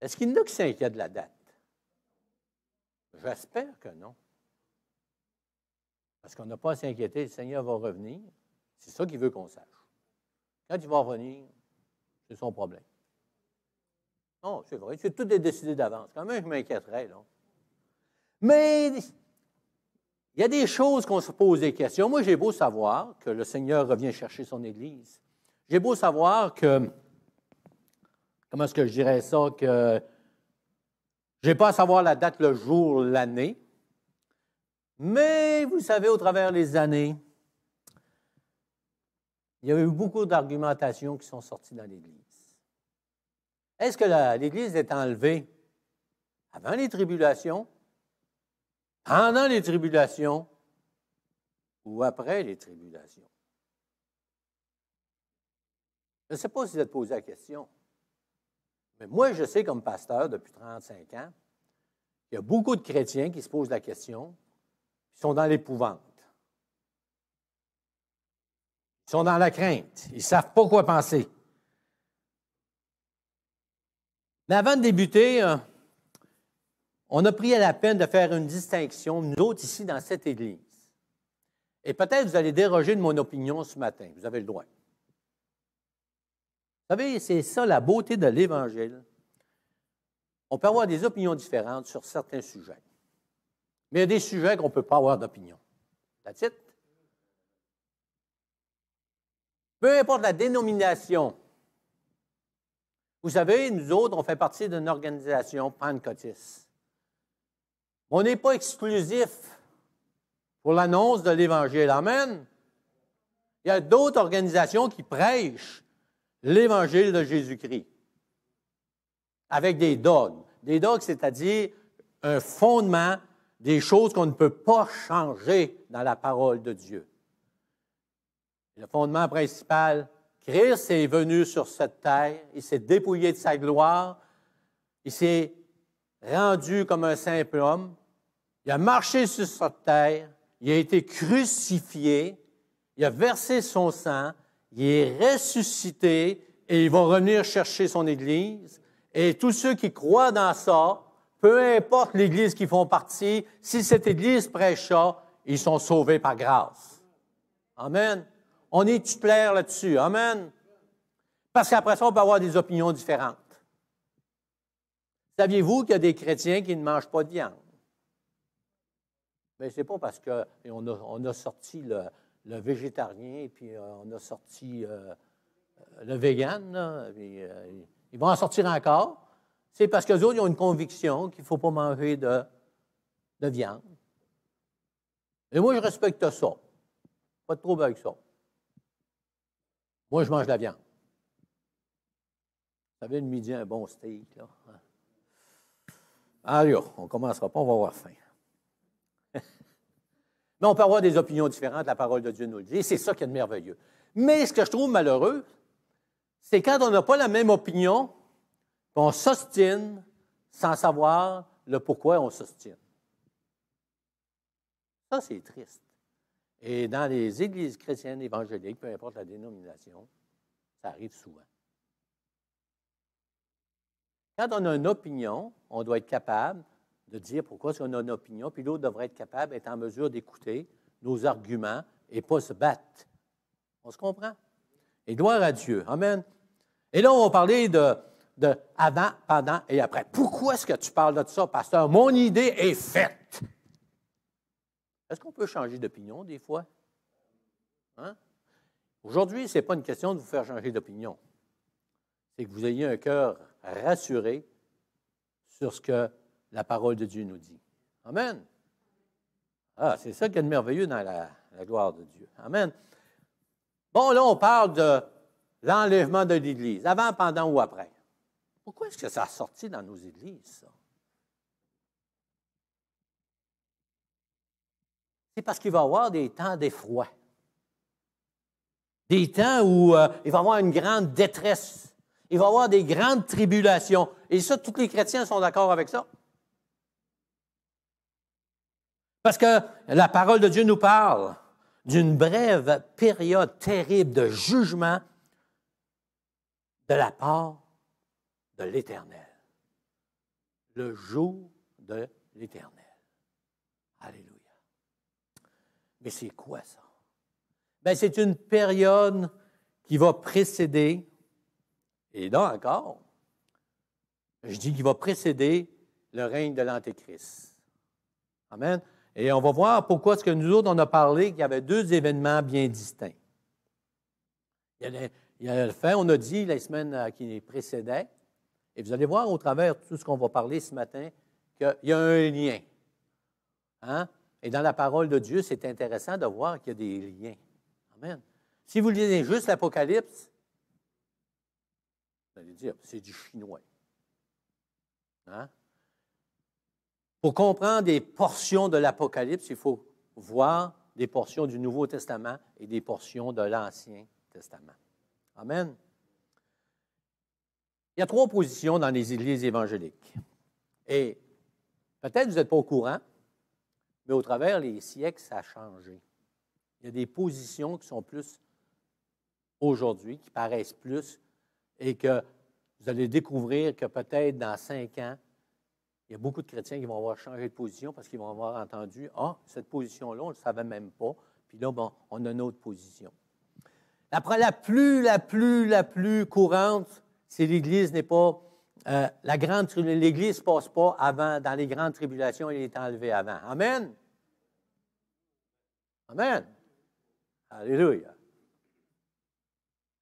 Est-ce qu'il y en a qui s'inquiètent de la date? J'espère que non. Parce qu'on n'a pas à s'inquiéter, le Seigneur va revenir. C'est ça qu'il veut qu'on sache. Quand il va revenir, c'est son problème. Non, c'est vrai, c'est tout est décidé d'avance. Quand même, je m'inquiéterais, là. Mais il y a des choses qu'on se pose des questions. Moi, j'ai beau savoir que le Seigneur revient chercher son Église. J'ai beau savoir que, comment est-ce que je dirais ça, que je n'ai pas à savoir la date, le jour, l'année. Mais, vous savez, au travers des années, il y a eu beaucoup d'argumentations qui sont sorties dans l'Église. Est-ce que l'Église est enlevée avant les tribulations, pendant les tribulations ou après les tribulations? Je ne sais pas si vous êtes posé la question, mais moi, je sais comme pasteur depuis 35 ans, il y a beaucoup de chrétiens qui se posent la question, qui sont dans l'épouvante. Ils sont dans la crainte. Ils ne savent pas quoi penser. Mais avant de débuter, on a pris la peine de faire une distinction, nous autres ici dans cette Église. Et peut-être vous allez déroger de mon opinion ce matin. Vous avez le droit. Vous savez, c'est ça la beauté de l'Évangile. On peut avoir des opinions différentes sur certains sujets. Mais il y a des sujets qu'on ne peut pas avoir d'opinion. That's it. Peu importe la dénomination. Vous savez, nous autres, on fait partie d'une organisation pentecôtiste. On n'est pas exclusif pour l'annonce de l'Évangile. Amen. Il y a d'autres organisations qui prêchent l'Évangile de Jésus-Christ avec des dogmes. Des dogmes, c'est-à-dire un fondement, des choses qu'on ne peut pas changer dans la parole de Dieu. Le fondement principal, Christ est venu sur cette terre, il s'est dépouillé de sa gloire, il s'est rendu comme un simple homme, il a marché sur cette terre, il a été crucifié, il a versé son sang, il est ressuscité et il va revenir chercher son Église. Et tous ceux qui croient dans ça, peu importe l'Église qu'ils font partie, si cette Église prêche ça, ils sont sauvés par grâce. Amen. On est clair là-dessus. Amen. Parce qu'après ça, on peut avoir des opinions différentes. Saviez-vous qu'il y a des chrétiens qui ne mangent pas de viande? Mais ce n'est pas parce qu'on a sorti le végétarien, puis on a sorti le vegan, là, puis, ils vont en sortir encore. C'est parce qu'eux autres, ils ont une conviction qu'il ne faut pas manger de viande. Et moi, je respecte ça. Pas de trouble avec ça. Moi, je mange de la viande. Vous savez, le midi, un bon steak, là. Allez, on ne commencera pas, on va avoir faim. Mais on peut avoir des opinions différentes, la parole de Dieu nous le dit, et c'est ça qui est de merveilleux. Mais ce que je trouve malheureux, c'est quand on n'a pas la même opinion, on s'ostine sans savoir le pourquoi on s'ostine. Ça, c'est triste. Et dans les églises chrétiennes évangéliques, peu importe la dénomination, ça arrive souvent. Quand on a une opinion, on doit être capable de dire pourquoi on a une opinion, puis l'autre devrait être capable, être en mesure d'écouter nos arguments et pas se battre. On se comprend? Et gloire à Dieu. Amen. Et là, on va parler de avant, pendant et après. Pourquoi est-ce que tu parles de ça, pasteur? Mon idée est faite. Est-ce qu'on peut changer d'opinion des fois? Hein? Aujourd'hui, ce n'est pas une question de vous faire changer d'opinion. C'est que vous ayez un cœur rassuré sur ce que la parole de Dieu nous dit. Amen. Ah, c'est ça qui est de merveilleux dans la gloire de Dieu. Amen. Bon, là, on parle de l'enlèvement de l'Église, avant, pendant ou après. Pourquoi est-ce que ça a sorti dans nos églises, ça? C'est parce qu'il va y avoir des temps d'effroi. Des temps où il va y avoir une grande détresse. Il va y avoir des grandes tribulations. Et ça, tous les chrétiens sont d'accord avec ça. Parce que la parole de Dieu nous parle d'une brève période terrible de jugement de la part de l'Éternel. le jour de l'Éternel. Alléluia. Mais c'est quoi ça? Bien, c'est une période qui va précéder, et là encore, je dis qu'il va précéder le règne de l'Antéchrist. Amen. Et on va voir pourquoi est-ce que nous autres, on a parlé qu'il y avait deux événements bien distincts. Il y a le fait, on a dit la semaine qui précédait, et vous allez voir au travers de tout ce qu'on va parler ce matin, qu'il y a un lien. Hein? Et dans la parole de Dieu, c'est intéressant de voir qu'il y a des liens. Amen. Si vous lisez juste l'Apocalypse, vous allez dire, c'est du chinois. Hein? Pour comprendre des portions de l'Apocalypse, il faut voir des portions du Nouveau Testament et des portions de l'Ancien Testament. Amen. Il y a trois positions dans les églises évangéliques. Et peut-être vous n'êtes pas au courant, mais au travers les siècles, ça a changé. Il y a des positions qui sont plus aujourd'hui, qui paraissent plus, et que vous allez découvrir que peut-être dans 5 ans, il y a beaucoup de chrétiens qui vont avoir changé de position parce qu'ils vont avoir entendu « Ah, cette position-là, on ne le savait même pas. » Puis là, bon, on a une autre position. La plus courante, c'est l'Église n'est pas... l'Église ne passe pas avant, dans les grandes tribulations, elle est enlevée avant. Amen? Amen? Alléluia.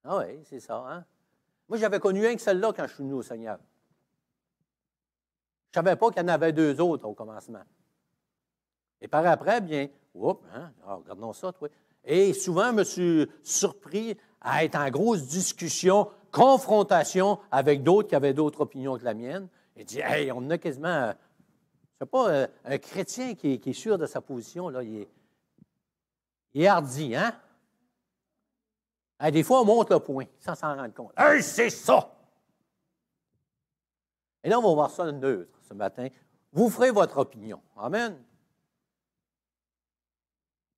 Ah oui, c'est ça, hein? Moi, j'avais connu un que celle-là quand je suis venu au Seigneur. Je ne savais pas qu'il y en avait 2 autres au commencement. Et par après, bien, regardons ça, toi. Et souvent, je me suis surpris à être en grosse discussion, confrontation avec d'autres qui avaient d'autres opinions que la mienne. Et dit, hey, on a quasiment, je ne sais pas, un chrétien qui est sûr de sa position, là, il est hardi, hein? Hey, des fois, on monte le point sans s'en rendre compte. Hey, c'est ça! Et là, on va voir ça neutre ce matin. Vous ferez votre opinion. Amen.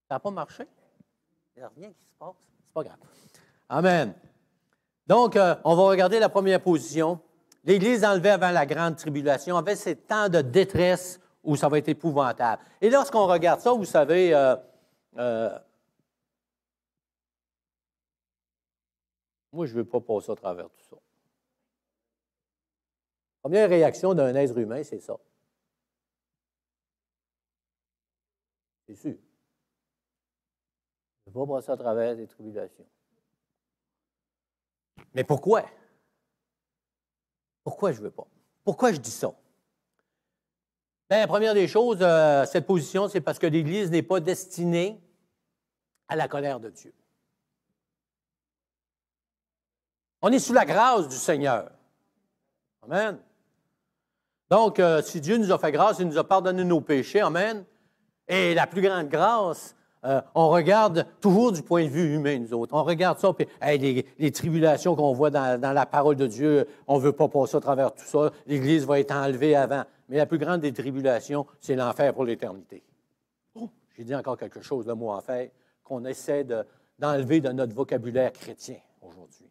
Ça n'a pas marché? Il n'y a rien qui se passe. C'est pas grave. Amen. Donc, on va regarder la première position. L'Église enlevée avant la grande tribulation avait ces temps de détresse où ça va être épouvantable. Et lorsqu'on regarde ça, vous savez, moi, je ne veux pas passer à travers tout ça. La première réaction d'un être humain, c'est ça. C'est sûr. Je ne veux pas passer à travers des tribulations. Mais pourquoi? Pourquoi je ne veux pas? Pourquoi je dis ça? Bien, la première des choses, cette position, c'est parce que l'Église n'est pas destinée à la colère de Dieu. On est sous la grâce du Seigneur. Amen. Donc, si Dieu nous a fait grâce, il nous a pardonné nos péchés. Amen. Et la plus grande grâce, on regarde toujours du point de vue humain, nous autres. On regarde ça, puis les tribulations qu'on voit dans la parole de Dieu, on ne veut pas passer à travers tout ça. L'Église va être enlevée avant. Mais la plus grande des tribulations, c'est l'enfer pour l'éternité. Oh, j'ai dit encore quelque chose, le mot enfer, qu'on essaie d'enlever de notre vocabulaire chrétien aujourd'hui.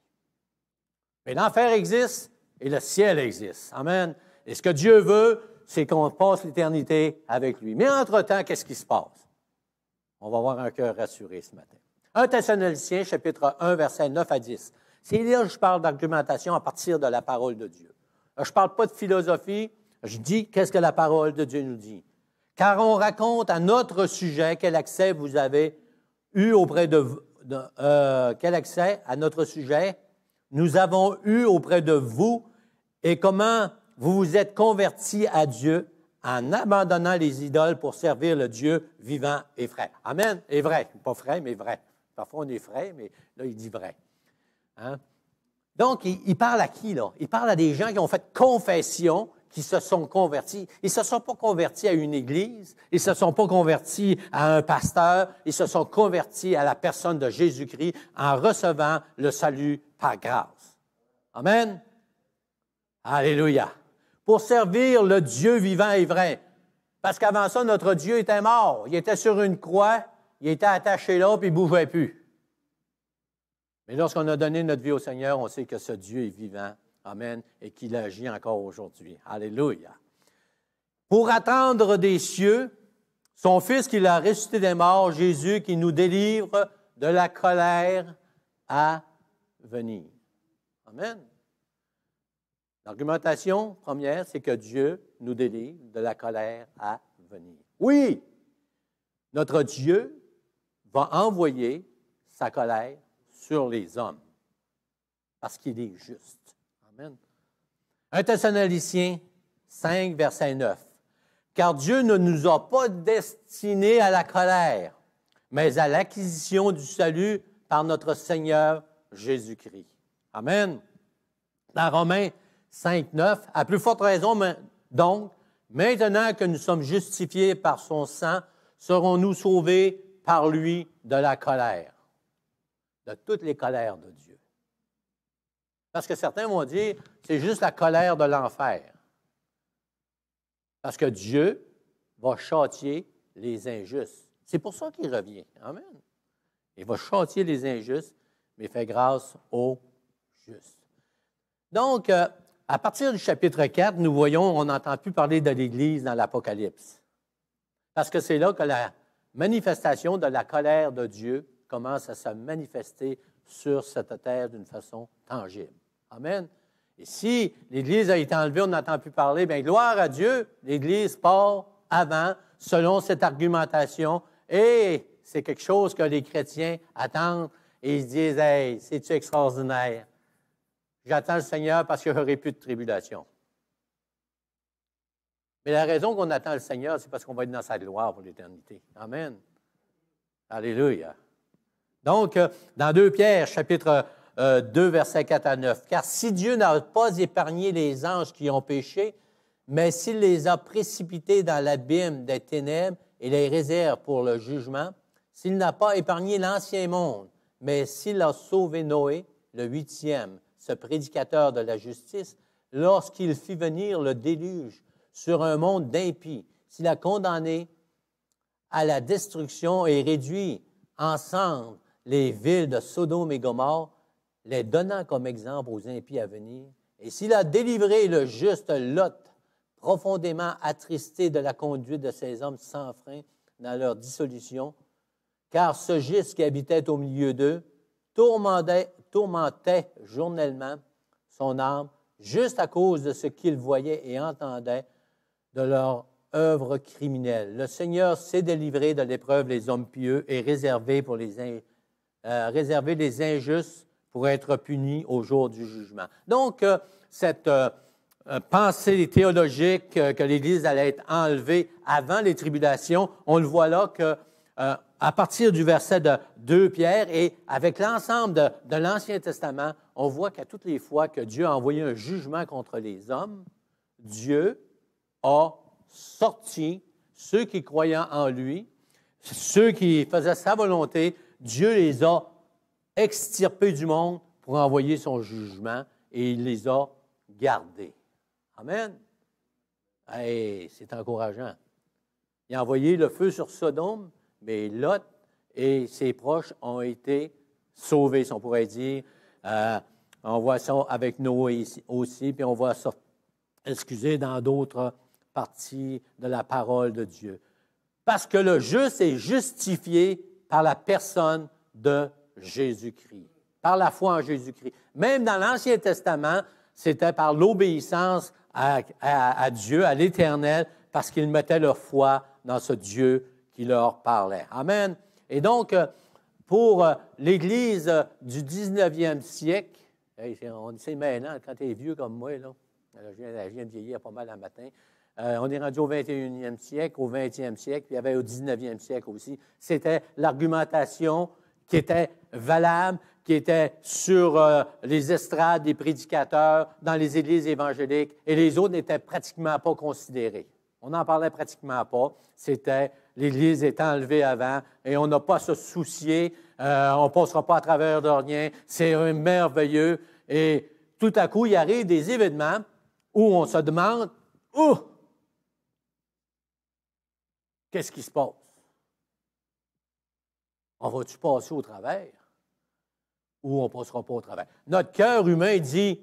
Mais l'enfer existe et le ciel existe. Amen. Et ce que Dieu veut, c'est qu'on passe l'éternité avec lui. Mais entre-temps, qu'est-ce qui se passe? On va avoir un cœur rassuré ce matin. 1 Thessaloniciens, chapitre 1, versets 9 à 10. C'est là que je parle d'argumentation à partir de la parole de Dieu. Je ne parle pas de philosophie, je dis qu'est-ce que la parole de Dieu nous dit. Car on raconte à notre sujet quel accès vous avez eu auprès quel accès à notre sujet nous avons eu auprès de vous et comment vous vous êtes convertis à Dieu en abandonnant les idoles pour servir le Dieu vivant et vrai. Amen. Et vrai. Pas vrai, mais vrai. Parfois, on est vrai, mais là, il dit vrai. Hein? Donc, il parle à qui, là? Il parle à des gens qui ont fait confession, qui se sont convertis. Ils ne se sont pas convertis à une église, ils ne se sont pas convertis à un pasteur, ils se sont convertis à la personne de Jésus-Christ en recevant le salut par grâce. Amen. Alléluia. Pour servir le Dieu vivant et vrai. Parce qu'avant ça, notre Dieu était mort. Il était sur une croix, il était attaché là, puis il ne bougeait plus. Mais lorsqu'on a donné notre vie au Seigneur, on sait que ce Dieu est vivant. Amen. Et qu'il agit encore aujourd'hui. Alléluia. pour attendre des cieux son Fils qui l'a ressuscité des morts, Jésus, qui nous délivre de la colère à venir. Amen. L'argumentation première, c'est que Dieu nous délivre de la colère à venir. Oui, notre Dieu va envoyer sa colère sur les hommes parce qu'il est juste. Amen. 1 Thessaloniciens 5, verset 9. Car Dieu ne nous a pas destinés à la colère, mais à l'acquisition du salut par notre Seigneur Jésus-Christ. Amen. Dans Romains 5, 9, à plus forte raison, donc, maintenant que nous sommes justifiés par son sang, serons-nous sauvés par lui de la colère, de toutes les colères de Dieu. Parce que certains vont dire, c'est juste la colère de l'enfer. Parce que Dieu va châtier les injustes. C'est pour ça qu'il revient. Amen. Il va châtier les injustes, mais il fait grâce aux justes. Donc, à partir du chapitre 4, nous voyons, on n'entend plus parler de l'Église dans l'Apocalypse. Parce que c'est là que la manifestation de la colère de Dieu commence à se manifester sur cette terre d'une façon tangible. Amen. Et si l'Église a été enlevée, on n'entend plus parler, bien, gloire à Dieu, l'Église part avant, selon cette argumentation, et c'est quelque chose que les chrétiens attendent, et ils se disent, « Hey, c'est-tu extraordinaire? J'attends le Seigneur parce qu'il n'y aurait plus de tribulation. » Mais la raison qu'on attend le Seigneur, c'est parce qu'on va être dans sa gloire pour l'éternité. Amen. Alléluia. Donc, dans 2 Pierre, chapitre 2, versets 4 à 9. « Car si Dieu n'a pas épargné les anges qui ont péché, mais s'il les a précipités dans l'abîme des ténèbres et les réserve pour le jugement, s'il n'a pas épargné l'ancien monde, mais s'il a sauvé Noé, le 8e, ce prédicateur de la justice, lorsqu'il fit venir le déluge sur un monde d'impies, s'il a condamné à la destruction et réduit ensemble les villes de Sodome et Gomorrhe, les donnant comme exemple aux impies à venir, et s'il a délivré le juste Lot, profondément attristé de la conduite de ces hommes sans frein dans leur dissolution, car ce giste qui habitait au milieu d'eux tourmentait journellement son âme, juste à cause de ce qu'il voyait et entendait de leur œuvre criminelle. Le Seigneur s'est délivré de l'épreuve les hommes pieux et réservé les injustes pour être punis au jour du jugement. Donc, cette pensée théologique que l'Église allait être enlevée avant les tribulations, on le voit là que à partir du verset de 2 Pierre et avec l'ensemble de l'Ancien Testament, on voit qu'à toutes les fois que Dieu a envoyé un jugement contre les hommes, Dieu a sorti ceux qui croyaient en lui, ceux qui faisaient sa volonté, Dieu les a extirpés du monde pour envoyer son jugement et il les a gardés. Amen. Hey, c'est encourageant. Il a envoyé le feu sur Sodome, mais Lot et ses proches ont été sauvés, si on pourrait dire. On voit ça avec Noé aussi, puis on voit ça, dans d'autres parties de la parole de Dieu. Parce que le juste est justifié par la personne de Jésus-Christ, par la foi en Jésus-Christ. Même dans l'Ancien Testament, c'était par l'obéissance à Dieu, à l'Éternel, parce qu'ils mettaient leur foi dans ce Dieu qui leur parlait. Amen. Et donc, pour l'Église du 19e siècle, on sait maintenant, quand tu es vieux comme moi, là, je viens de vieillir pas mal un matin, on est rendu au 21e siècle, au 20e siècle, puis il y avait au 19e siècle aussi. C'était l'argumentation qui était valable, qui était sur les estrades des prédicateurs, dans les églises évangéliques, et les autres n'étaient pratiquement pas considérés. On n'en parlait pratiquement pas. C'était l'Église est enlevée avant et on n'a pas à se soucier. On ne passera pas à travers de rien. C'est merveilleux. Et tout à coup, il arrive des événements où on se demande qu'est-ce qui se passe? On va-tu passer au travers ou on ne passera pas au travers? Notre cœur humain dit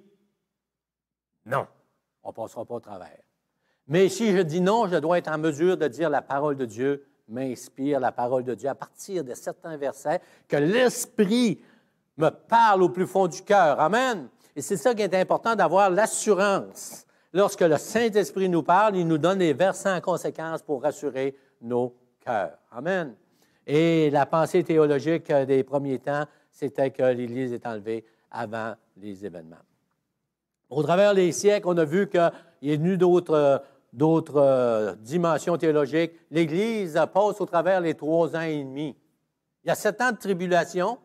non, on ne passera pas au travers. Mais si je dis non, je dois être en mesure de dire la parole de Dieu m'inspire, la parole de Dieu, à partir de certains versets, que l'Esprit me parle au plus fond du cœur. Amen. Et c'est ça qui est important, d'avoir l'assurance. Lorsque le Saint-Esprit nous parle, il nous donne les versets en conséquence pour rassurer nos cœurs. Amen. Et la pensée théologique des premiers temps, c'était que l'Église est enlevée avant les événements. Au travers des siècles, on a vu qu'il est venu d'autres dimensions théologiques. l'Église passe au travers les 3 ans et demi. Il y a 7 ans de tribulation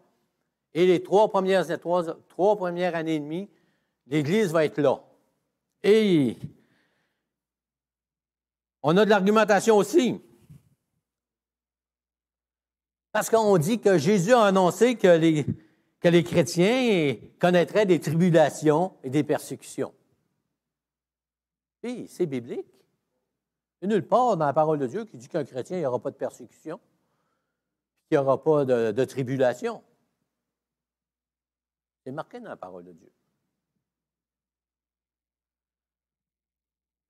et les 3 premières années et demie, l'Église va être là. Et on a de l'argumentation aussi. Parce qu'on dit que Jésus a annoncé que les chrétiens connaîtraient des tribulations et des persécutions. Puis, c'est biblique. Il n'y a nulle part dans la parole de Dieu qui dit qu'un chrétien, il n'y aura pas de persécution, qu'il n'y aura pas de tribulation. C'est marqué dans la parole de Dieu.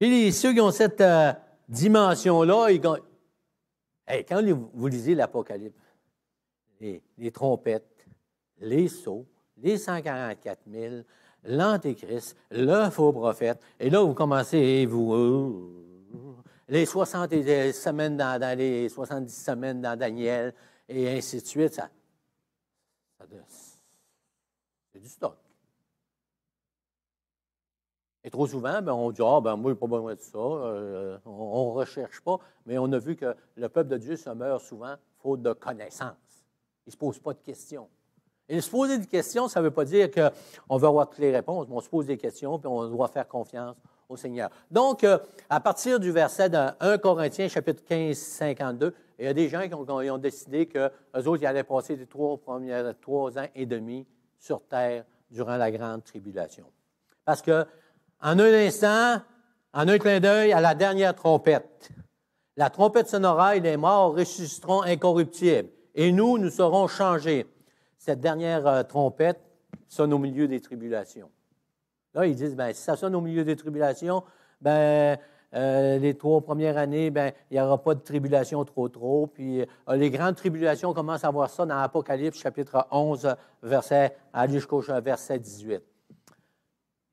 Et ceux qui ont cette dimension-là, quand vous lisez l'Apocalypse, les trompettes, les sceaux, les 144 000, l'Antéchrist, le faux prophète, et là, vous commencez, les 70 semaines dans les 70 semaines dans Daniel, et ainsi de suite, c'est du stock. Et trop souvent, on dit, moi, je n'ai pas besoin de ça, on ne recherche pas, mais on a vu que le peuple de Dieu se meurt souvent faute de connaissance. Il ne se pose pas de questions. Et se poser des questions, ça ne veut pas dire qu'on veut avoir toutes les réponses, mais on se pose des questions et on doit faire confiance au Seigneur. Donc, à partir du verset de 1 Corinthiens, chapitre 15, 52, il y a des gens qui ont décidé qu'eux autres, ils allaient passer les 3 ans et demi sur terre durant la grande tribulation. Parce que, en un instant, en un clin d'œil, à la dernière trompette, la trompette sonnera et les morts ressusciteront incorruptibles. Et nous serons changés. Cette dernière trompette sonne au milieu des tribulations. Là, ils disent, si ça sonne au milieu des tribulations, les 3 premières années, il n'y aura pas de tribulation trop. Puis les grandes tribulations, on commence à voir ça dans l'Apocalypse, chapitre 11, jusqu'au verset 18.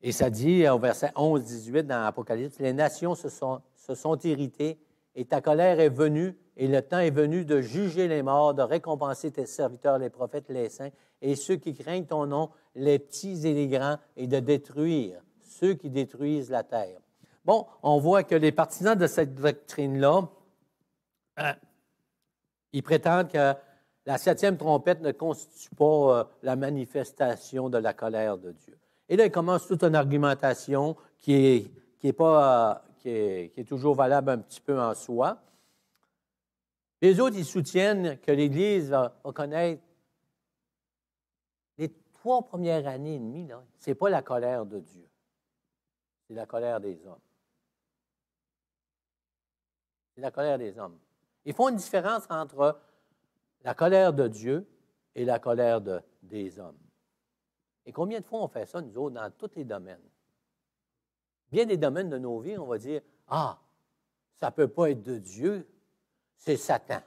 Et ça dit, au verset 11, 18, dans l'Apocalypse, « Les nations se sont irritées, et ta colère est venue, et le temps est venu de juger les morts, de récompenser tes serviteurs, les prophètes, les saints, et ceux qui craignent ton nom, les petits et les grands, et de détruire ceux qui détruisent la terre. » Bon, on voit que les partisans de cette doctrine-là, ils prétendent que la 7e trompette ne constitue pas la manifestation de la colère de Dieu. Et là, ils commencent toute une argumentation qui est toujours valable un petit peu en soi. Les autres, ils soutiennent que l'Église va connaître les 3 premières années et demie, ce n'est pas la colère de Dieu, c'est la colère des hommes. C'est la colère des hommes. Ils font une différence entre la colère de Dieu et la colère des hommes. Et combien de fois on fait ça, nous autres, dans tous les domaines? Bien des domaines de nos vies, on va dire, ça ne peut pas être de Dieu, c'est Satan.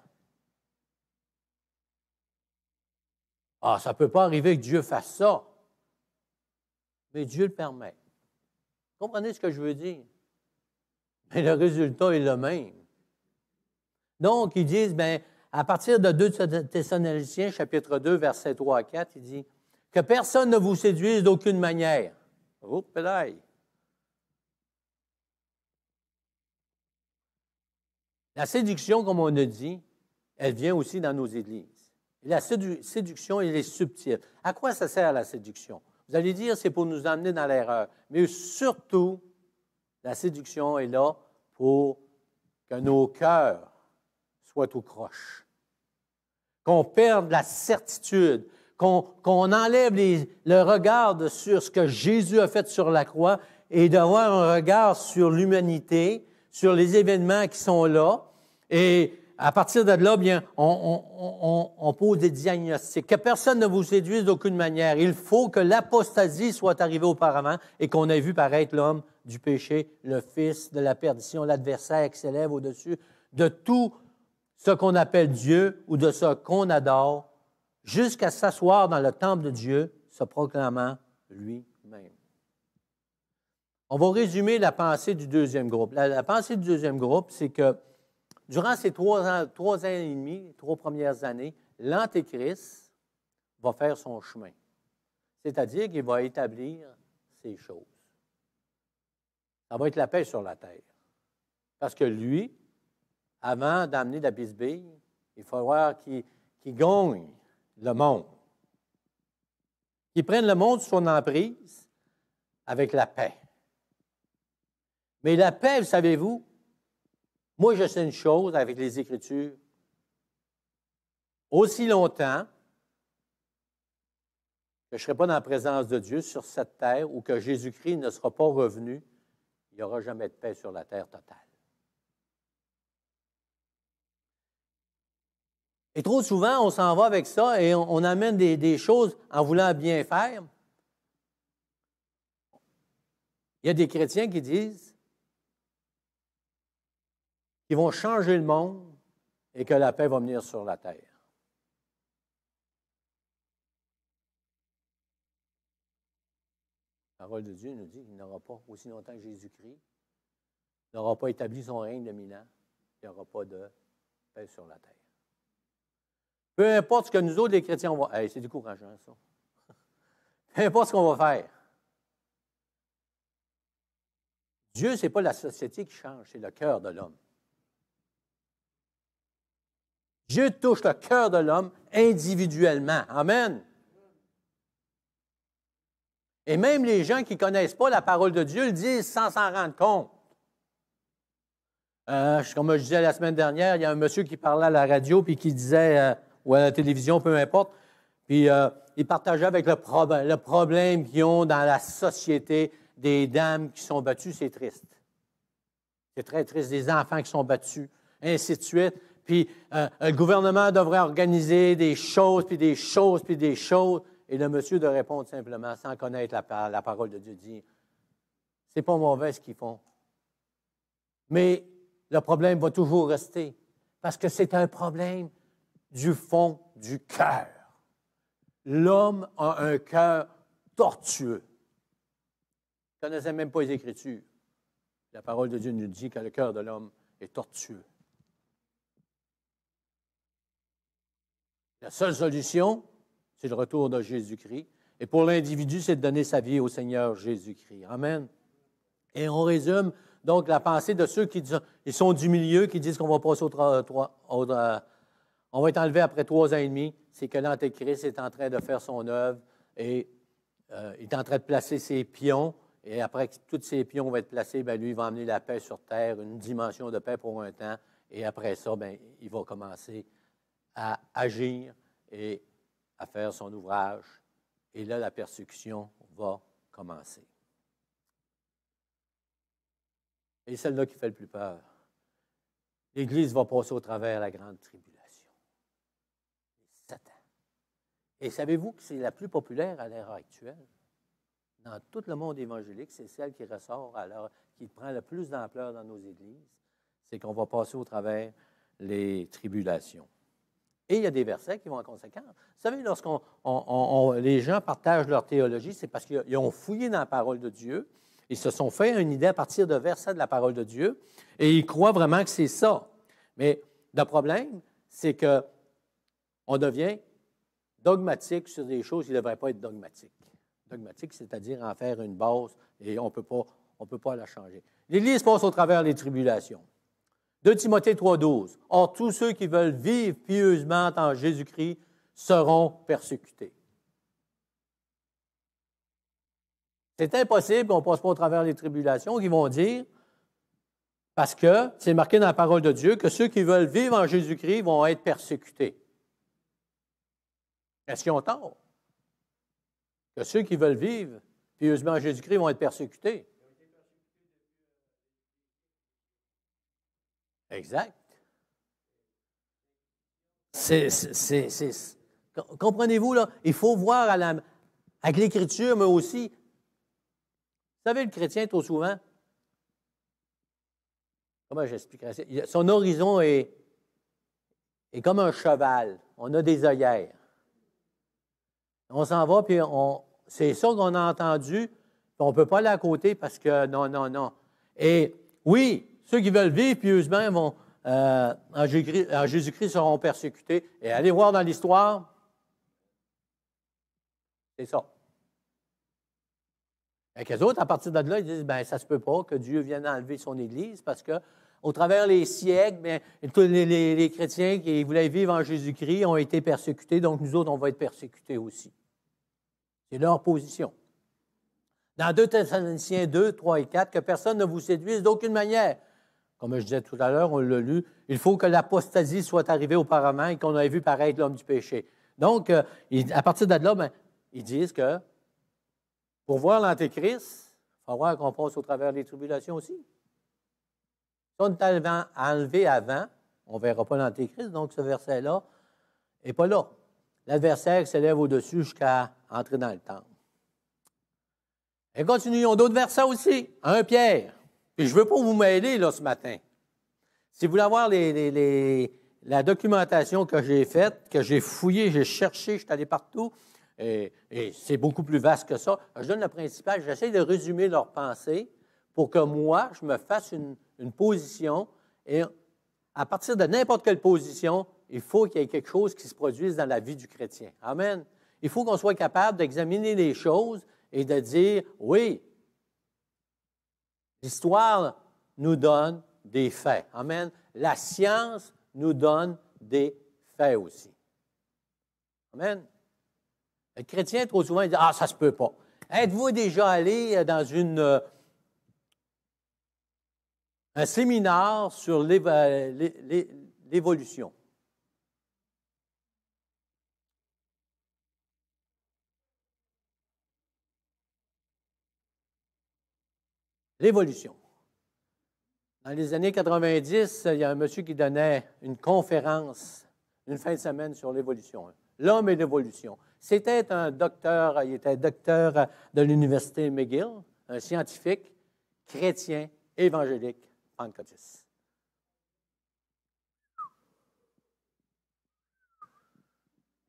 Ça ne peut pas arriver que Dieu fasse ça. Mais Dieu le permet. Comprenez ce que je veux dire? Mais le résultat est le même. Donc, ils disent, à partir de 2 Thessaloniciens, chapitre 2, versets 3 à 4, il dit, que personne ne vous séduise d'aucune manière. Oh, pédaille! La séduction, comme on a dit, elle vient aussi dans nos églises. Et la séduction, elle est subtile. À quoi ça sert la séduction? Vous allez dire, c'est pour nous amener dans l'erreur. Mais surtout, la séduction est là pour que nos cœurs soient tout croche. Qu'on perde la certitude, qu'on enlève le regard sur ce que Jésus a fait sur la croix et d'avoir un regard sur l'humanité, sur les événements qui sont là, et à partir de là, bien, on pose des diagnostics. Que personne ne vous séduise d'aucune manière. Il faut que l'apostasie soit arrivée auparavant et qu'on ait vu paraître l'homme du péché, le fils de la perdition, l'adversaire qui s'élève au-dessus de tout ce qu'on appelle Dieu ou de ce qu'on adore, jusqu'à s'asseoir dans le temple de Dieu, se proclamant lui-même. On va résumer la pensée du deuxième groupe. La pensée du deuxième groupe, c'est que durant ces 3 ans et demi, les 3 premières années, l'Antéchrist va faire son chemin. C'est-à-dire qu'il va établir ces choses. Ça va être la paix sur la terre. Parce que lui, avant d'amener la bisbille, il faut voir qu'il gagne le monde. Qu'il prenne le monde sous son emprise avec la paix. Mais la paix, vous savez-vous, moi je sais une chose avec les Écritures. Aussi longtemps que je ne serai pas dans la présence de Dieu sur cette terre ou que Jésus-Christ ne sera pas revenu, il n'y aura jamais de paix sur la terre totale. Et trop souvent, on s'en va avec ça et on amène des choses en voulant bien faire. Il y a des chrétiens qui disent qu'ils vont changer le monde et que la paix va venir sur la terre. La parole de Dieu nous dit qu'il n'aura pas, aussi longtemps que Jésus-Christ n'aura pas établi son règne de 1000 ans, il n'y aura pas de paix sur la terre. Peu importe ce que nous autres, les chrétiens, on va... Hey, c'est décourageant, ça. Peu importe ce qu'on va faire. Dieu, ce n'est pas la société qui change, c'est le cœur de l'homme. Dieu touche le cœur de l'homme individuellement. Amen. Et même les gens qui ne connaissent pas la parole de Dieu le disent sans s'en rendre compte. Comme je disais la semaine dernière, il y a un monsieur qui parlait à la radio puis qui disait, ou à la télévision, peu importe, puis il partageait avec le problème qu'ils ont dans la société des dames qui sont battues. C'est triste. C'est très triste, des enfants qui sont battus, ainsi de suite. Puis le gouvernement devrait organiser des choses, puis des choses, puis des choses. Et le monsieur de répondre simplement, sans connaître la parole de Dieu, dit, c'est pas mauvais ce qu'ils font. Mais le problème va toujours rester, parce que c'est un problème du fond du cœur. L'homme a un cœur tortueux. Il ne connaissait même pas les Écritures. La parole de Dieu nous dit que le cœur de l'homme est tortueux. La seule solution, c'est le retour de Jésus-Christ. Et pour l'individu, c'est de donner sa vie au Seigneur Jésus-Christ. Amen. Et on résume donc la pensée de ceux qui ils sont du milieu, qui disent qu'on va passer on va être enlevé après 3 ans et demi. C'est que l'Antéchrist est en train de faire son œuvre et il est en train de placer ses pions. Et après que tous ces pions vont être placés, bien, lui, il va amener la paix sur terre, une dimension de paix pour un temps. Et après ça, bien, il va commencer à agir et à faire son ouvrage. Et là, la persécution va commencer. Et celle-là qui fait le plus peur. L'Église va passer au travers de la grande tribulation. Satan. Et savez-vous que c'est la plus populaire à l'heure actuelle? Dans tout le monde évangélique, c'est celle qui ressort, qui prend le plus d'ampleur dans nos églises, c'est qu'on va passer au travers les tribulations. Et il y a des versets qui vont en conséquence. Vous savez, lorsqu'on les gens partagent leur théologie, c'est parce qu'ils ont fouillé dans la parole de Dieu, ils se sont fait une idée à partir de versets de la parole de Dieu, et ils croient vraiment que c'est ça. Mais le problème, c'est qu'on devient dogmatique sur des choses qui ne devraient pas être dogmatiques. Dogmatique, c'est-à-dire en faire une base, et on ne peut pas la changer. L'Église passe au travers des tribulations. 2 Timothée 3,12. « Or, tous ceux qui veulent vivre pieusement en Jésus-Christ seront persécutés. » C'est impossible qu'on ne passe pas au travers des tribulations, qu'ils vont dire, parce que c'est marqué dans la parole de Dieu que ceux qui veulent vivre en Jésus-Christ vont être persécutés. Est-ce qu'ils ont tort? Que ceux qui veulent vivre pieusement en Jésus-Christ vont être persécutés. Exact. Comprenez-vous, là? Il faut voir avec l'Écriture, mais aussi, vous savez, le chrétien, trop souvent, comment j'expliquerais ça? Son horizon est comme un cheval. On a des œillères. On s'en va, puis c'est ça qu'on a entendu, puis on ne peut pas aller à côté parce que non, non, non. Et oui, ceux qui veulent vivre pieusement vont, en Jésus-Christ seront persécutés. Et allez voir dans l'histoire, c'est ça. Et qu'eux autres, à partir de là, ils disent, bien, ça ne se peut pas que Dieu vienne enlever son Église parce que au travers les siècles, bien, tous les chrétiens qui voulaient vivre en Jésus-Christ ont été persécutés, donc nous autres, on va être persécutés aussi. C'est leur position. Dans 2 Thessaloniciens 2, 3 et 4, que personne ne vous séduise d'aucune manière. Comme je disais tout à l'heure, on l'a lu, il faut que l'apostasie soit arrivée auparavant et qu'on ait vu paraître l'homme du péché. Donc, à partir de là, bien, ils disent que pour voir l'Antéchrist, il faut voir qu'on passe au travers des tribulations aussi. Si on est enlevé avant, on ne verra pas l'Antéchrist, donc ce verset-là n'est pas là. L'adversaire s'élève au-dessus jusqu'à entrer dans le temple. Et continuons d'autres versets aussi. 1 Pierre. Puis je ne veux pas vous mêler là, ce matin. Si vous voulez avoir la documentation que j'ai faite, que j'ai fouillée, j'ai cherché, je suis allé partout, et c'est beaucoup plus vaste que ça. Je donne le principal, j'essaie de résumer leurs pensées pour que moi, je me fasse une position, et à partir de n'importe quelle position, il faut qu'il y ait quelque chose qui se produise dans la vie du chrétien. Amen. Il faut qu'on soit capable d'examiner les choses et de dire, oui, l'histoire nous donne des faits. Amen. La science nous donne des faits aussi. Amen. Le chrétien, trop souvent, il dit, ah, ça ne se peut pas. Êtes-vous déjà allé dans un séminaire sur l'évolution? L'évolution. Dans les années 90, il y a un monsieur qui donnait une conférence une fin de semaine sur l'évolution. L'homme et l'évolution. C'était un docteur, il était docteur de l'Université McGill, un scientifique, chrétien, évangélique, pentecôtiste.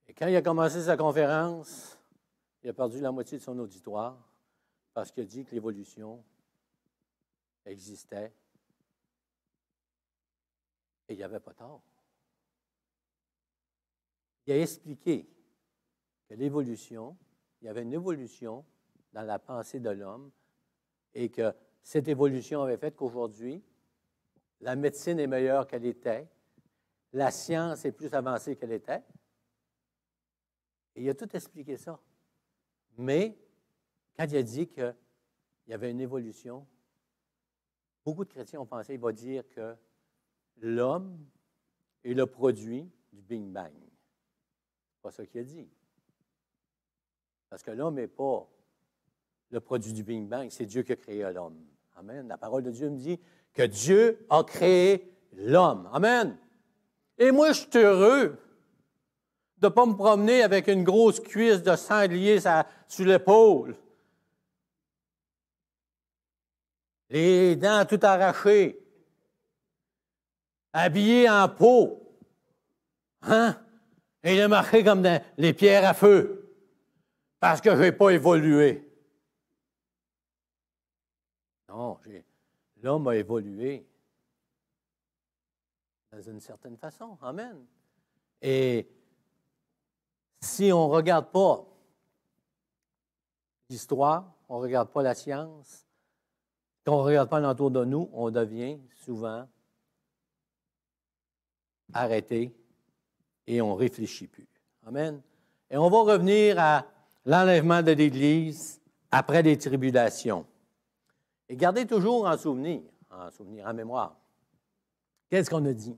Et quand il a commencé sa conférence, il a perdu la moitié de son auditoire parce qu'il a dit que l'évolution existait et il n'y avait pas tort. Il a expliqué que l'évolution, il y avait une évolution dans la pensée de l'homme et que cette évolution avait fait qu'aujourd'hui, la médecine est meilleure qu'elle était, la science est plus avancée qu'elle était. Et il a tout expliqué ça. Mais quand il a dit qu'il y avait une évolution, beaucoup de chrétiens ont pensé qu'il va dire que l'homme est le produit du Big Bang. C'est pas ça qu'il a dit. Parce que l'homme n'est pas le produit du Big Bang, c'est Dieu qui a créé l'homme. Amen. La parole de Dieu me dit que Dieu a créé l'homme. Amen. Et moi, je suis heureux de ne pas me promener avec une grosse cuisse de sanglier sur l'épaule. Les dents tout arrachées. Habillé en peau. Hein? Et il est marqué comme les pierres à feu. Parce que je n'ai pas évolué. Non, l'homme a évolué dans une certaine façon. Amen. Et si on ne regarde pas l'histoire, on ne regarde pas la science, qu'on ne regarde pas l'entour de nous, on devient souvent arrêté et on ne réfléchit plus. Amen. Et on va revenir à l'enlèvement de l'Église après les tribulations. Et gardez toujours en souvenir, en mémoire. Qu'est-ce qu'on a dit?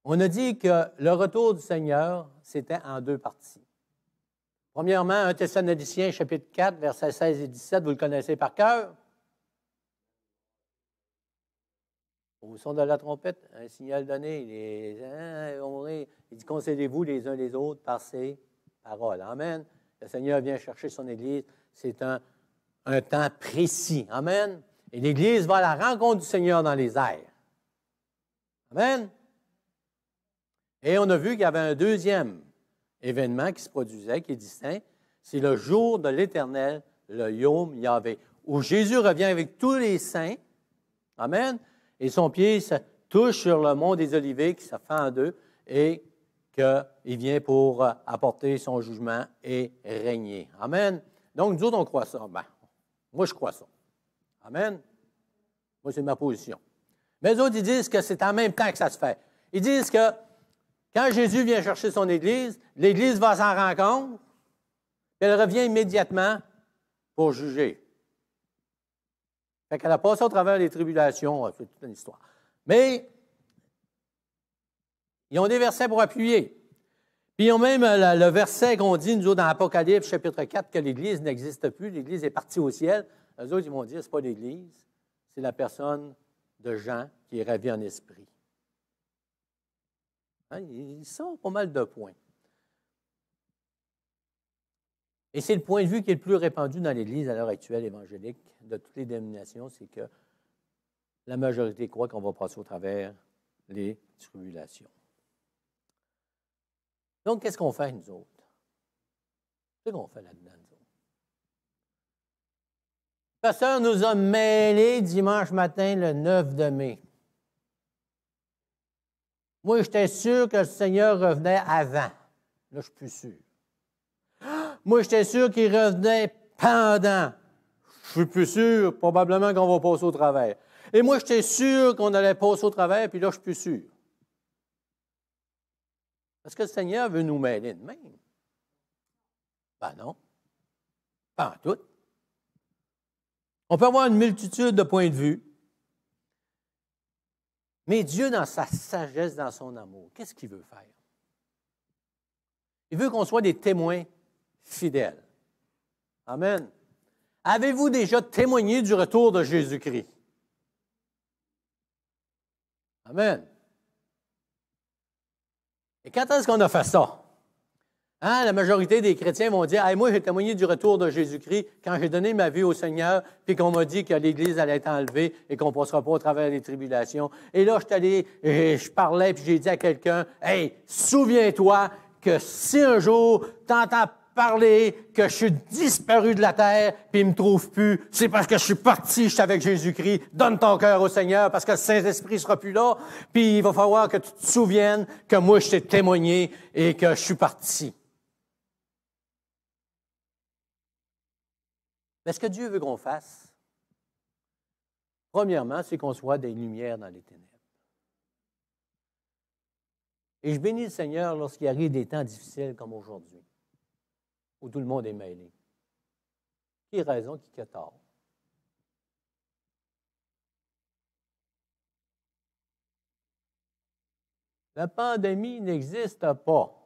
On a dit que le retour du Seigneur, c'était en 2 parties. Premièrement, 1 Thessaloniciens, chapitre 4, versets 16 et 17, vous le connaissez par cœur. Au son de la trompette, un signal donné, il dit, concédez-vous les uns les autres par ces paroles. Amen. Le Seigneur vient chercher son Église. C'est un temps précis. Amen. Et l'Église va à la rencontre du Seigneur dans les airs. Amen. Et on a vu qu'il y avait un deuxième événement qui se produisait, qui est distinct. C'est le jour de l'Éternel, le Yom Yahvé, où Jésus revient avec tous les saints. Amen. Et son pied se touche sur le mont des Oliviers qui se fait en deux et qu'il vient pour apporter son jugement et régner. Amen. Donc, nous autres, on croit ça. Ben, moi, je crois ça. Amen. Moi, c'est ma position. Mais les autres, ils disent que c'est en même temps que ça se fait. Ils disent que quand Jésus vient chercher son Église, l'Église va à sa rencontre, puis elle revient immédiatement pour juger. Fait qu'elle a passé au travers des tribulations, c'est toute une histoire. Mais ils ont des versets pour appuyer. Puis ils ont même le verset qu'on dit, nous autres, dans Apocalypse, chapitre 4, que l'Église n'existe plus, l'Église est partie au ciel. Eux autres, ils vont dire, ce n'est pas l'Église, c'est la personne de Jean qui est ravie en esprit. Hein, ils sont pas mal de points. Et c'est le point de vue qui est le plus répandu dans l'Église à l'heure actuelle évangélique de toutes les dénominations, c'est que la majorité croit qu'on va passer au travers les tribulations. Donc, qu'est-ce qu'on fait, nous autres? Qu'est-ce qu'on fait là-dedans, nous autres? Le pasteur nous a mêlés dimanche matin, le 9 de mai. Moi, j'étais sûr que le Seigneur revenait avant. Là, je ne suis plus sûr. Moi, j'étais sûr qu'il revenait pendant. Je suis plus sûr, probablement qu'on va passer au travers. Et moi, j'étais sûr qu'on allait passer au travers, puis là, je suis plus sûr. Est-ce que le Seigneur veut nous mêler de même? Ben non. Pas en tout. On peut avoir une multitude de points de vue. Mais Dieu, dans sa sagesse, dans son amour, qu'est-ce qu'il veut faire? Il veut qu'on soit des témoins fidèles. Amen. Avez-vous déjà témoigné du retour de Jésus-Christ? Amen. Et quand est-ce qu'on a fait ça? Hein, la majorité des chrétiens vont dire, hey, moi, j'ai témoigné du retour de Jésus-Christ quand j'ai donné ma vie au Seigneur, puis qu'on m'a dit que l'Église allait être enlevée et qu'on ne passera pas au travers des tribulations. Et là, je parlais, puis j'ai dit à quelqu'un, hey, souviens-toi que si un jour tu entends parler que je suis disparu de la terre, puis il ne me trouve plus, c'est parce que je suis parti, je suis avec Jésus-Christ. Donne ton cœur au Seigneur, parce que le Saint-Esprit ne sera plus là, puis il va falloir que tu te souviennes que moi, je t'ai témoigné et que je suis parti. Mais ce que Dieu veut qu'on fasse, premièrement, c'est qu'on soit des lumières dans les ténèbres. Et je bénis le Seigneur lorsqu'il arrive des temps difficiles comme aujourd'hui, où tout le monde est mêlé. Qui a raison, qui a tort? La pandémie n'existe pas.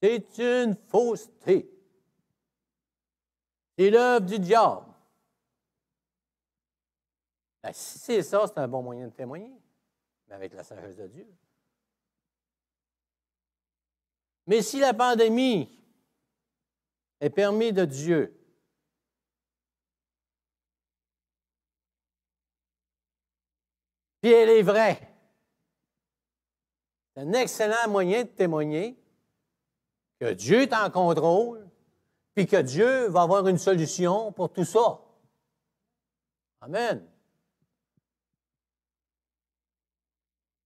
C'est une fausseté. C'est l'œuvre du diable. Ben, si c'est ça, c'est un bon moyen de témoigner, mais avec la sagesse de Dieu. Mais si la pandémie est permise de Dieu, puis elle est vraie, c'est un excellent moyen de témoigner que Dieu est en contrôle, puis que Dieu va avoir une solution pour tout ça. Amen.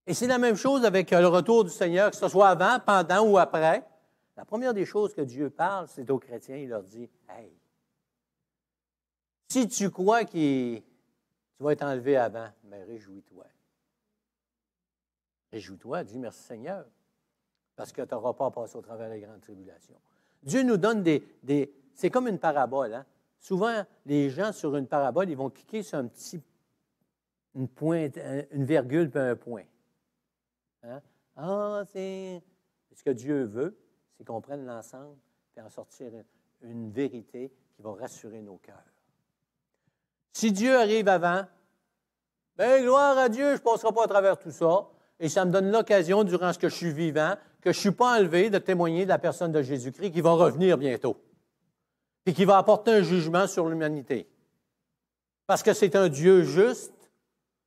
Et c'est la même chose avec le retour du Seigneur, que ce soit avant, pendant ou après. La première des choses que Dieu parle, c'est aux chrétiens, il leur dit, « Hey, si tu crois que tu vas être enlevé avant, mais réjouis-toi. Réjouis-toi, dis merci Seigneur, parce que tu n'auras pas à passer au travers des grandes tribulations. » Dieu nous donne c'est comme une parabole. Hein? Souvent, les gens sur une parabole, ils vont cliquer sur une pointe, une virgule puis un point. Hein? Ce que Dieu veut, c'est qu'on prenne l'ensemble et en sortir une vérité qui va rassurer nos cœurs. Si Dieu arrive avant, bien, gloire à Dieu, je ne passerai pas à travers tout ça. Et ça me donne l'occasion, durant ce que je suis vivant, que je ne suis pas enlevé, de témoigner de la personne de Jésus-Christ qui va revenir bientôt. Et qui va apporter un jugement sur l'humanité. Parce que c'est un Dieu juste.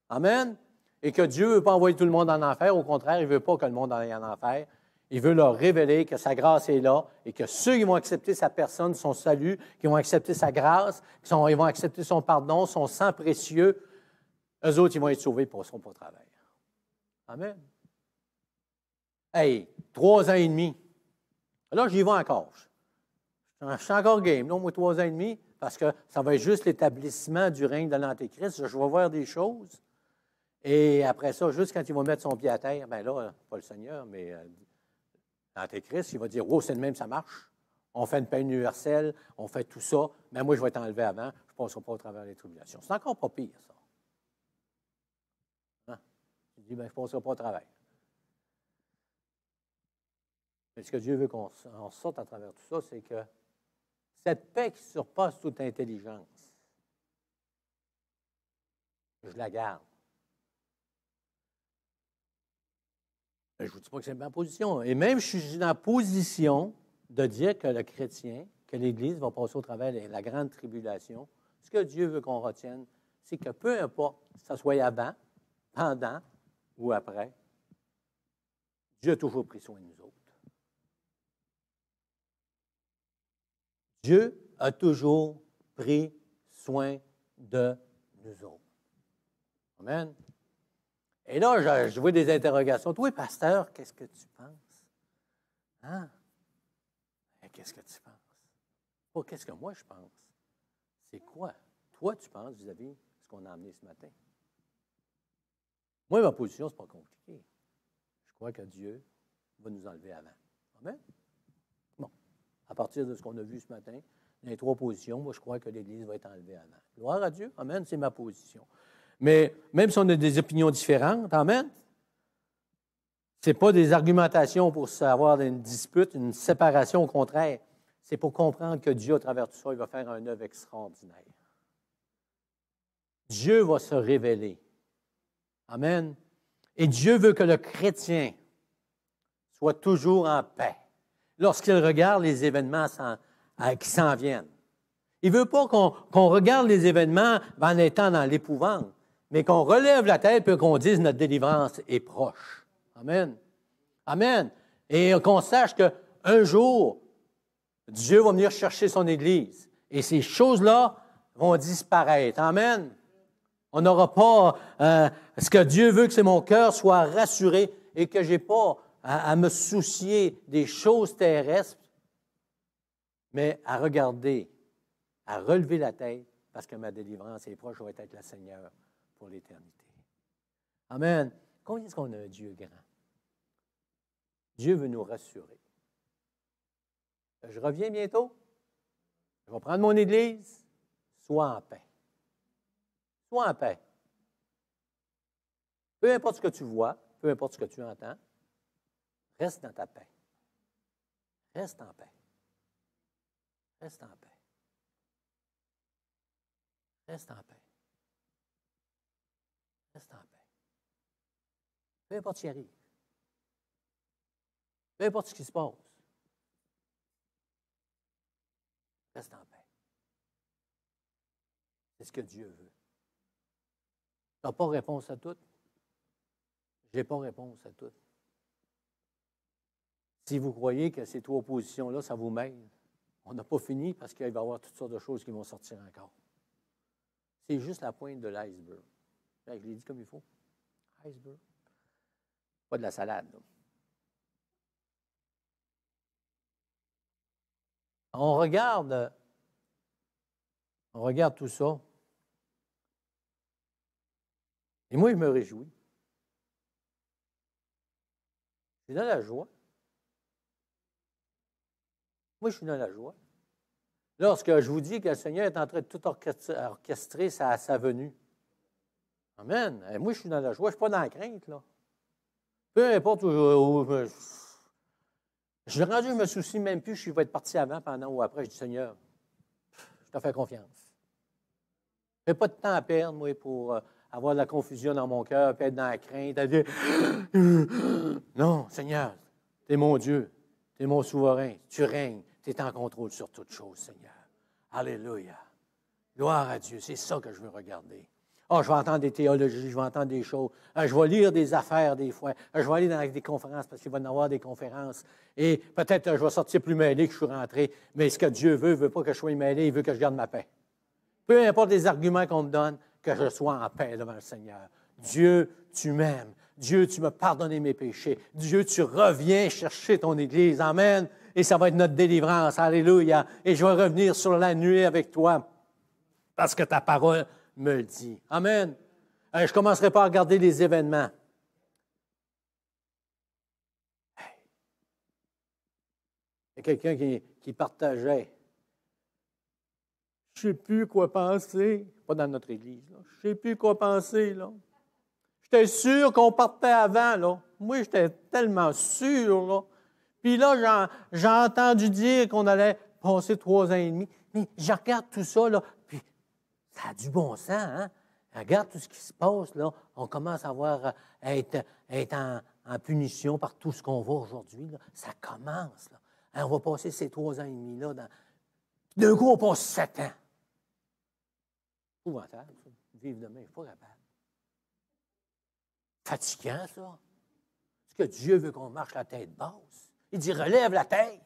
Amen. Et que Dieu ne veut pas envoyer tout le monde en enfer. Au contraire, il ne veut pas que le monde aille en enfer. Il veut leur révéler que sa grâce est là et que ceux qui vont accepter sa personne, son salut, qui vont accepter sa grâce, ils vont accepter son pardon, son sang précieux, eux autres, ils vont être sauvés et ne passeront pas au travers. Amen. Hey, 3 ans et demi. Là, j'y vais encore. Je suis encore game, non, moi, 3 ans et demi, parce que ça va être juste l'établissement du règne de l'Antéchrist. Je vais voir des choses. Et après ça, juste quand il va mettre son pied à terre, bien là, pas le Seigneur, mais l'Antéchrist, il va dire, oh, c'est le même, ça marche. On fait une paix universelle, on fait tout ça, mais moi, je vais être enlevé avant, je ne passerai pas au travers des tribulations. C'est encore pas pire, ça. Hein? Il dit, bien, je ne passerai pas au travers. Mais ce que Dieu veut qu'on sorte à travers tout ça, c'est que cette paix qui surpasse toute intelligence, je la garde. Je ne vous dis pas que c'est ma position. Et même, je suis dans la position de dire que le chrétien, que l'Église va passer au travers de la grande tribulation. Ce que Dieu veut qu'on retienne, c'est que peu importe, que ce soit avant, pendant ou après, Dieu a toujours pris soin de nous autres. Dieu a toujours pris soin de nous autres. Amen. Et là, je vois des interrogations. Toi, pasteur, qu'est-ce que tu penses? Hein? Qu'est-ce que tu penses? Pas qu'est-ce que moi je pense. C'est quoi? Toi, tu penses vis-à-vis de ce qu'on a amené ce matin? Moi, ma position, ce n'est pas compliqué. Je crois que Dieu va nous enlever avant. Amen? Bon. À partir de ce qu'on a vu ce matin, dans les 3 positions, moi, je crois que l'Église va être enlevée avant. Gloire à Dieu. Amen, c'est ma position. Mais même si on a des opinions différentes, amen, ce n'est pas des argumentations pour avoir une dispute, une séparation, au contraire. C'est pour comprendre que Dieu, à travers tout ça, il va faire un œuvre extraordinaire. Dieu va se révéler. Amen. Et Dieu veut que le chrétien soit toujours en paix lorsqu'il regarde les événements qui s'en viennent. Il ne veut pas qu'on regarde les événements en étant dans l'épouvante, mais qu'on relève la tête et qu'on dise notre délivrance est proche. Amen. Amen. Et qu'on sache qu'un jour, Dieu va venir chercher son Église. Et ces choses-là vont disparaître. Amen. On n'aura pas ce que Dieu veut que c'est mon cœur soit rassuré et que je n'ai pas à me soucier des choses terrestres, mais à regarder, à relever la tête, parce que ma délivrance est proche, je vais être avec le Seigneur pour l'éternité. Amen. Combien est-ce qu'on a un Dieu grand? Dieu veut nous rassurer. Je reviens bientôt. Je vais prendre mon Église. Sois en paix. Sois en paix. Peu importe ce que tu vois, peu importe ce que tu entends, reste dans ta paix. Reste en paix. Reste en paix. Reste en paix. Reste en paix. Peu importe ce qui arrive. Peu importe ce qui se passe. Reste en paix. C'est ce que Dieu veut. Tu n'as pas réponse à tout. Je n'ai pas réponse à tout. Si vous croyez que ces 3 positions-là, ça vous mêle, on n'a pas fini parce qu'il va y avoir toutes sortes de choses qui vont sortir encore. C'est juste la pointe de l'iceberg. Je l'ai dit comme il faut. Iceberg. Pas de la salade, là. On regarde tout ça. Et moi, je me réjouis. Je suis dans la joie. Moi, je suis dans la joie. Lorsque je vous dis que le Seigneur est en train de tout orchestrer sa venue. Amen. Et moi, je suis dans la joie. Je ne suis pas dans la crainte, là. Peu importe où je suis rendu, je ne me soucie même plus si je vais être parti avant, pendant ou après. Je dis, Seigneur, je te fais confiance. Je n'ai pas de temps à perdre, moi, pour avoir de la confusion dans mon cœur, puis être dans la crainte, à dire non, Seigneur, tu es mon Dieu, tu es mon souverain, tu règnes, tu es en contrôle sur toutes choses, Seigneur. Alléluia. Gloire à Dieu, c'est ça que je veux regarder. Oh, je vais entendre des théologies, je vais entendre des choses. Je vais lire des affaires des fois. Je vais aller dans des conférences parce qu'il va y en avoir des conférences. Et peut-être je vais sortir plus mêlé que je suis rentré. Mais ce que Dieu veut, il ne veut pas que je sois mêlé, il veut que je garde ma paix. Peu importe les arguments qu'on me donne, que je sois en paix devant le Seigneur. Dieu, tu m'aimes. Dieu, tu m'as pardonné mes péchés. Dieu, tu reviens chercher ton Église. Amen. Et ça va être notre délivrance. Alléluia. Et je vais revenir sur la nuée avec toi parce que ta parole me le dit. Amen. Je ne commencerai pas à regarder les événements. Il y a quelqu'un qui partageait. Je ne sais plus quoi penser. Pas dans notre Église. Là. Je ne sais plus quoi penser. Là. J'étais sûr qu'on partait avant. Là. Moi, j'étais tellement sûr. Là. Puis là, j'ai entendu dire qu'on allait passer 3 ans et demi. Mais je regarde tout ça, là, puis ça a du bon sens, hein? Regarde tout ce qui se passe, là. On commence à être en punition par tout ce qu'on voit aujourd'hui. Là. Ça commence, là. Hein, on va passer ces 3 ans et demi-là. D'un coup, on passe 7 ans. C'est épouvantable, ça. Vivre demain, je ne suis pas capable. Fatigant, ça. Est-ce que Dieu veut qu'on marche la tête basse? Il dit, relève la tête.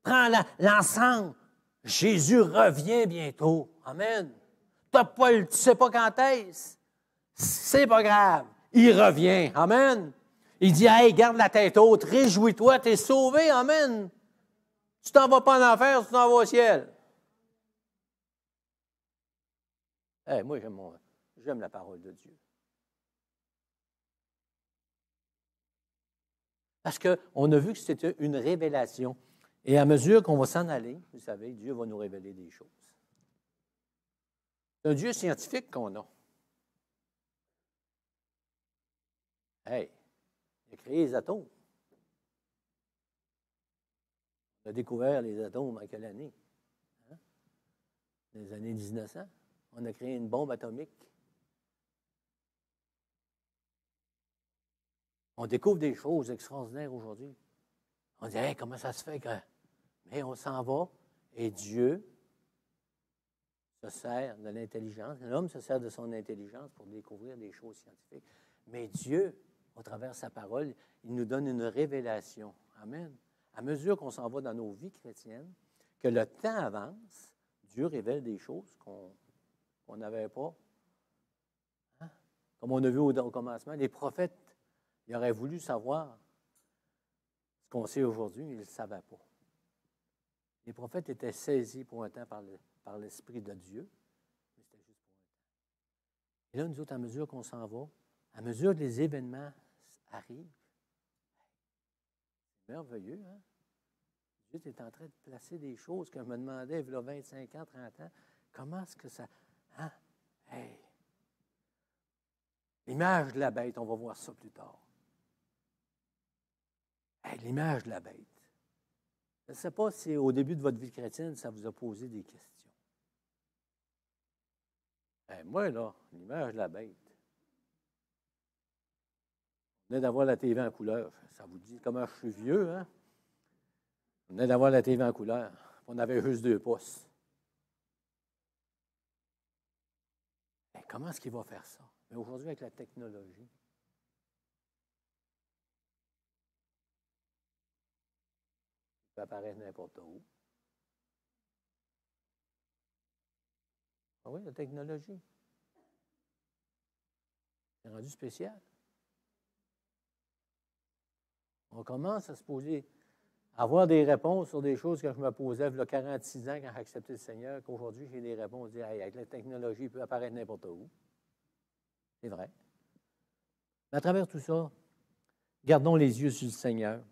Prends l'ensemble. Jésus revient bientôt. Amen. Tu ne sais pas quand est-ce. C'est pas grave. Il revient. Amen. Il dit, hey, garde la tête haute, réjouis-toi, tu es sauvé. Amen. Tu t'en vas pas en enfer, tu t'en vas au ciel. Hey, moi, j'aime la parole de Dieu. Parce qu'on a vu que c'était une révélation. Et à mesure qu'on va s'en aller, vous savez, Dieu va nous révéler des choses. C'est un Dieu scientifique qu'on a. Hey, il a créé les atomes. On a découvert les atomes en quelle année? Hein? Les années 1900. On a créé une bombe atomique. On découvre des choses extraordinaires aujourd'hui. On dit, hey, comment ça se fait que... Mais on s'en va et Dieu se sert de l'intelligence. L'homme se sert de son intelligence pour découvrir des choses scientifiques. Mais Dieu, au travers de sa parole, il nous donne une révélation. Amen. À mesure qu'on s'en va dans nos vies chrétiennes, que le temps avance, Dieu révèle des choses qu'on n'avait pas. Hein? Comme on a vu au commencement, les prophètes, ils auraient voulu savoir ce qu'on sait aujourd'hui, mais ils ne le savaient pas. Les prophètes étaient saisis pour un temps par l'Esprit de Dieu, mais c'était juste pour un temps. Et là, nous autres, à mesure qu'on s'en va, à mesure que les événements arrivent, c'est merveilleux, hein? Dieu est en train de placer des choses que je me demandais il y a 25 ans, 30 ans. Comment est-ce que ça... Hein? Hey! L'image de la bête, on va voir ça plus tard. Hey, l'image de la bête. Je ne sais pas si au début de votre vie chrétienne, ça vous a posé des questions. Hey, moi, là, l'image de la bête. On venait d'avoir la TV en couleur. Ça vous dit comment je suis vieux, hein? On venait d'avoir la TV en couleur. On avait juste 2 pouces. Hey, comment est-ce qu'il va faire ça? Mais aujourd'hui, avec la technologie, il peut apparaître n'importe où. Ah oui, la technologie. C'est rendu spécial. On commence à se poser, à avoir des réponses sur des choses que je me posais il y a 46 ans quand j'ai accepté le Seigneur, qu'aujourd'hui, j'ai des réponses. Je dis, hey, avec la technologie, il peut apparaître n'importe où. C'est vrai. Mais à travers tout ça, gardons les yeux sur le Seigneur.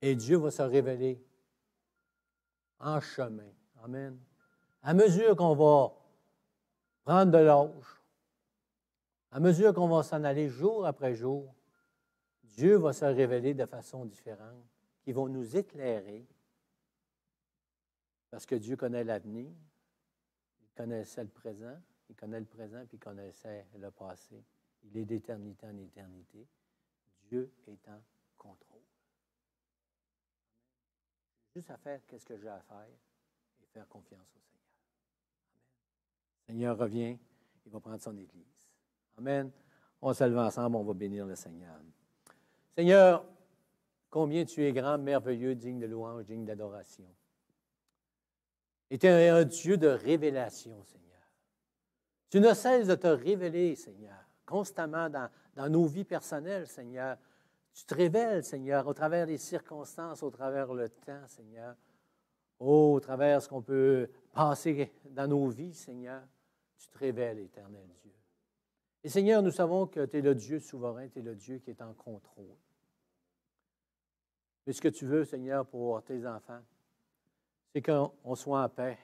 Et Dieu va se révéler en chemin. Amen. À mesure qu'on va prendre de l'âge, à mesure qu'on va s'en aller jour après jour, Dieu va se révéler de façon différente, qui vont nous éclairer, parce que Dieu connaît l'avenir, il connaissait le présent, il connaît le présent, puis il connaissait le passé. Il est d'éternité en éternité. Dieu est en contrôle. J'ai juste à faire ce que j'ai à faire et faire confiance au Seigneur. Amen. Le Seigneur revient, il va prendre son Église. Amen. On va se lever ensemble, on va bénir le Seigneur. Seigneur, combien tu es grand, merveilleux, digne de louange, digne d'adoration. Et tu es un Dieu de révélation, Seigneur. Tu ne cesses de te révéler, Seigneur, constamment dans nos vies personnelles, Seigneur. Tu te révèles, Seigneur, au travers des circonstances, au travers le temps, Seigneur. Oh, au travers ce qu'on peut passer dans nos vies, Seigneur. Tu te révèles, éternel Dieu. Et Seigneur, nous savons que tu es le Dieu souverain, tu es le Dieu qui est en contrôle. Mais ce que tu veux, Seigneur, pour tes enfants, c'est qu'on soit en paix.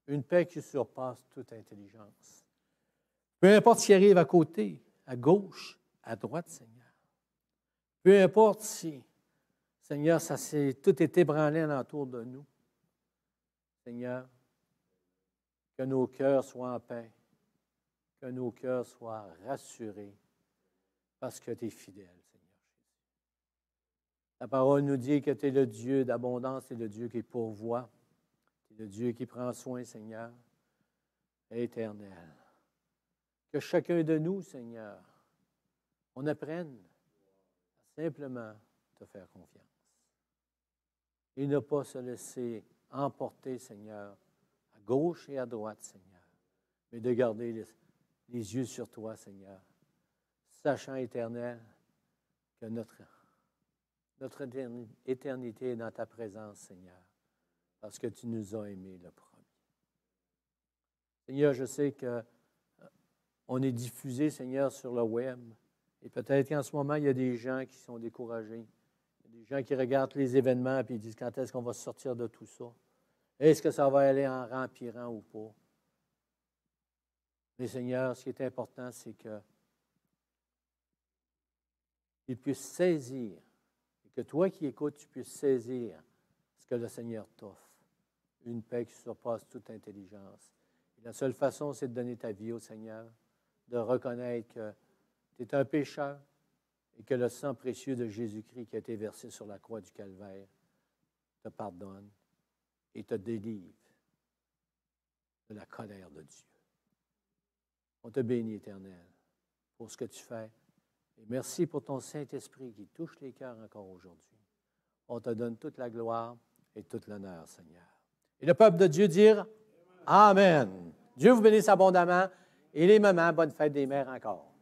Une paix qui surpasse toute intelligence. Peu importe ce qui arrive à côté, à gauche, à droite, Seigneur. Peu importe si, Seigneur, ça s'est tout est ébranlé alentour de nous. Seigneur, que nos cœurs soient en paix, que nos cœurs soient rassurés, parce que tu es fidèle, Seigneur Jésus. La parole nous dit que tu es le Dieu d'abondance, tu es le Dieu qui pourvoit, tu es le Dieu qui prend soin, Seigneur, éternel. Que chacun de nous, Seigneur, on apprenne à simplement te faire confiance. Et ne pas se laisser emporter, Seigneur, à gauche et à droite, Seigneur, mais de garder les yeux sur toi, Seigneur, sachant, éternel, que notre éternité est dans ta présence, Seigneur, parce que tu nous as aimés le premier. Seigneur, je sais qu'on est diffusé, Seigneur, sur le web, et peut-être qu'en ce moment, il y a des gens qui sont découragés. Il y a des gens qui regardent les événements et ils disent quand est-ce qu'on va sortir de tout ça? Est-ce que ça va aller en empirant ou pas? Mais Seigneur, ce qui est important, c'est qu'ils puissent saisir, et que toi qui écoutes, tu puisses saisir ce que le Seigneur t'offre. Une paix qui surpasse toute intelligence. Et la seule façon, c'est de donner ta vie au Seigneur, de reconnaître que tu es un pécheur et que le sang précieux de Jésus-Christ qui a été versé sur la croix du Calvaire te pardonne et te délivre de la colère de Dieu. On te bénit, Éternel, pour ce que tu fais. Et merci pour ton Saint-Esprit qui touche les cœurs encore aujourd'hui. On te donne toute la gloire et toute l'honneur, Seigneur. Et le peuple de Dieu dire Amen. Dieu vous bénisse abondamment. Et les mamans, bonne fête des mères encore.